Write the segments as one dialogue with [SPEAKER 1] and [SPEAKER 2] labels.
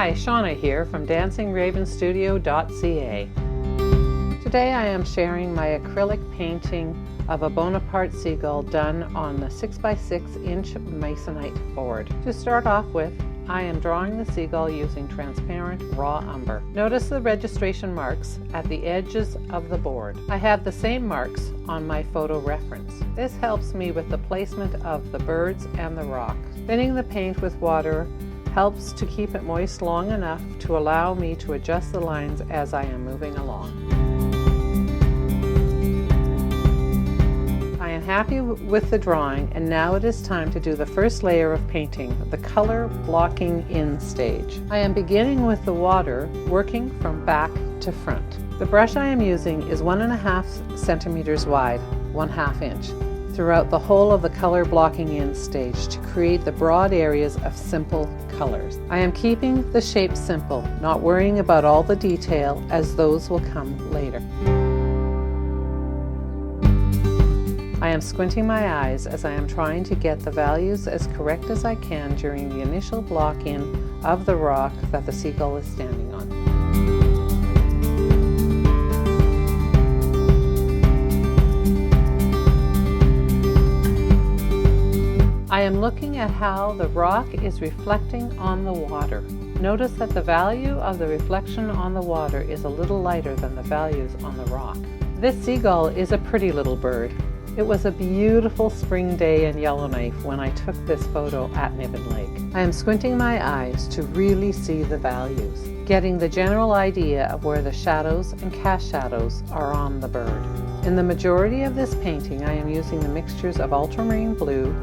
[SPEAKER 1] Hi, Shauna here from DancingRavenStudio.ca. Today I am sharing my acrylic painting of a Bonaparte Seagull done on a 6x6 inch masonite board. To start off with, I am drawing the seagull using transparent raw umber. Notice the registration marks at the edges of the board. I have the same marks on my photo reference. This helps me with the placement of the birds and the rock. Thinning the paint with water helps to keep it moist long enough to allow me to adjust the lines as I am moving along. I am happy with the drawing, and now it is time to do the first layer of painting, the color blocking in stage. I am beginning with the water, working from back to front. The brush I am using is 1.5 centimeters wide, 1/2 inch, throughout the whole of the color blocking in stage to create the broad areas of simple colors. I am keeping the shape simple, not worrying about all the detail, as those will come later. I am squinting my eyes as I am trying to get the values as correct as I can during the initial block in of the rock that the seagull is standing on. I am looking at how the rock is reflecting on the water. Notice that the value of the reflection on the water is a little lighter than the values on the rock. This seagull is a pretty little bird. It was a beautiful spring day in Yellowknife when I took this photo at Niven Lake. I am squinting my eyes to really see the values, getting the general idea of where the shadows and cast shadows are on the bird. In the majority of this painting, I am using the mixtures of ultramarine blue,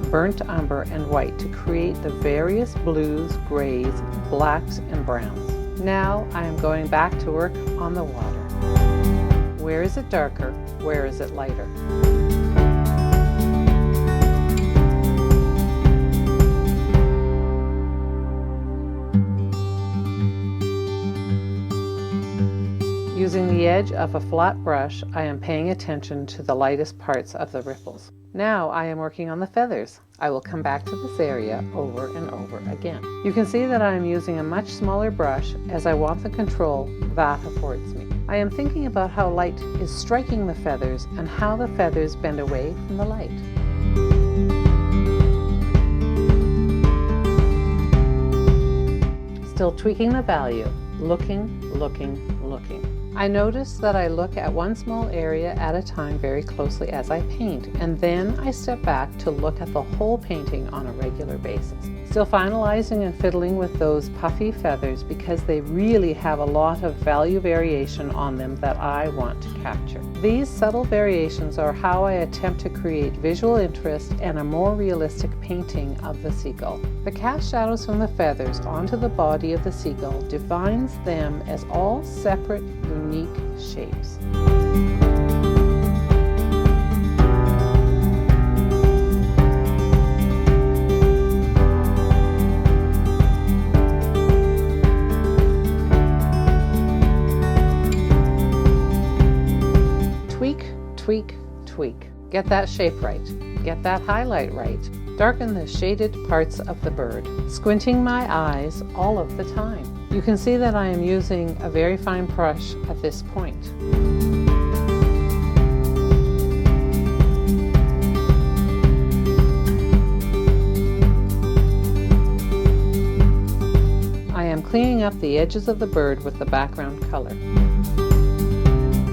[SPEAKER 1] burnt umber, and white to create the various blues, grays, blacks, and browns. Now I am going back to work on the water. Where is it darker? Where is it lighter? Using the edge of a flat brush, I am paying attention to the lightest parts of the ripples. Now I am working on the feathers. I will come back to this area over and over again. You can see that I am using a much smaller brush as I want the control that affords me. I am thinking about how light is striking the feathers and how the feathers bend away from the light. Still tweaking the value, looking. I notice that I look at one small area at a time very closely as I paint, and then I step back to look at the whole painting on a regular basis. Still finalizing and fiddling with those puffy feathers because they really have a lot of value variation on them that I want to capture. These subtle variations are how I attempt to create visual interest and a more realistic painting of the seagull. The cast shadows from the feathers onto the body of the seagull defines them as all separate, unique shapes. Tweak. Get that shape right. Get that highlight right. Darken the shaded parts of the bird. Squinting my eyes all of the time. You can see that I am using a very fine brush at this point. I am cleaning up the edges of the bird with the background color.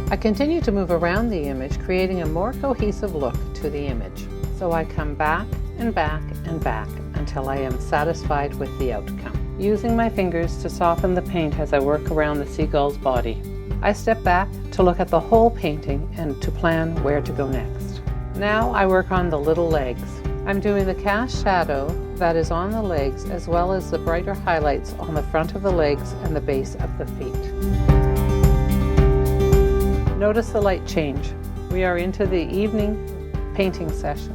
[SPEAKER 1] I continue to move around the image, creating a more cohesive look to the image. So I come back and back and back until I am satisfied with the outcome. Using my fingers to soften the paint as I work around the seagull's body. I step back to look at the whole painting and to plan where to go next. Now I work on the little legs. I'm doing the cast shadow that is on the legs as well as the brighter highlights on the front of the legs and the base of the feet. Notice the light change. We are into the evening painting session.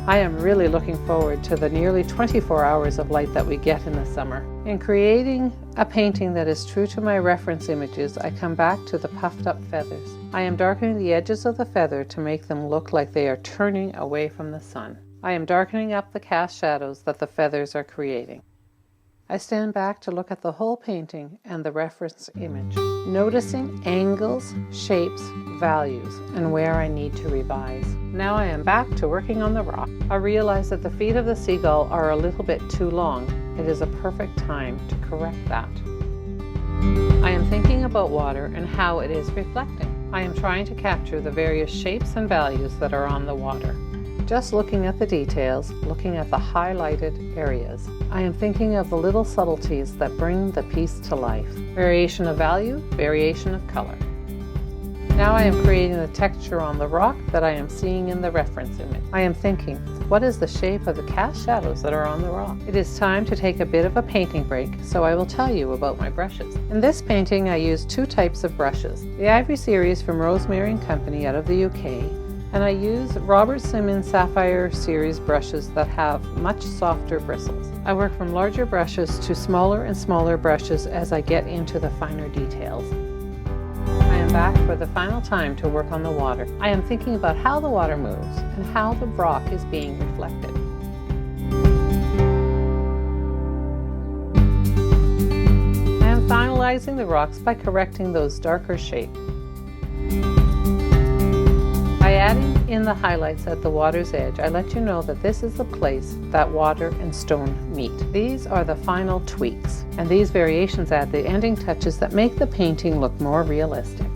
[SPEAKER 1] I am really looking forward to the nearly 24 hours of light that we get in the summer. In creating a painting that is true to my reference images, I come back to the puffed up feathers. I am darkening the edges of the feather to make them look like they are turning away from the sun. I am darkening up the cast shadows that the feathers are creating. I stand back to look at the whole painting and the reference image, noticing angles, shapes, values, and where I need to revise. Now I am back to working on the rock. I realize that the feet of the seagull are a little bit too long. It is a perfect time to correct that. I am thinking about water and how it is reflecting. I am trying to capture the various shapes and values that are on the water. Just looking at the details, looking at the highlighted areas. I am thinking of the little subtleties that bring the piece to life. Variation of value, variation of color. Now I am creating the texture on the rock that I am seeing in the reference image. I am thinking, what is the shape of the cast shadows that are on the rock? It is time to take a bit of a painting break, so I will tell you about my brushes. In this painting I used two types of brushes. The Ivory series from Rosemary & Company out of the UK, and I use Robert Simmons Sapphire series brushes that have much softer bristles. I work from larger brushes to smaller and smaller brushes as I get into the finer details. I am back for the final time to work on the water. I am thinking about how the water moves and how the rock is being reflected. I am finalizing the rocks by correcting those darker shapes. By adding in the highlights at the water's edge, I let you know that this is the place that water and stone meet. These are the final tweaks, and these variations add the ending touches that make the painting look more realistic.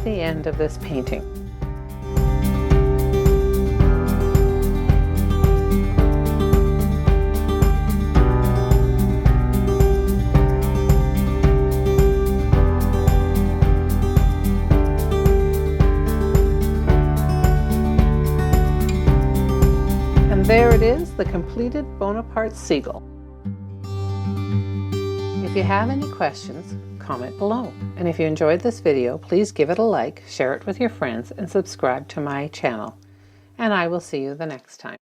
[SPEAKER 1] The end of this painting. And there it is, the completed Bonaparte Seagull. If you have any questions, comment below. And if you enjoyed this video, please give it a like, share it with your friends, and subscribe to my channel. And I will see you the next time.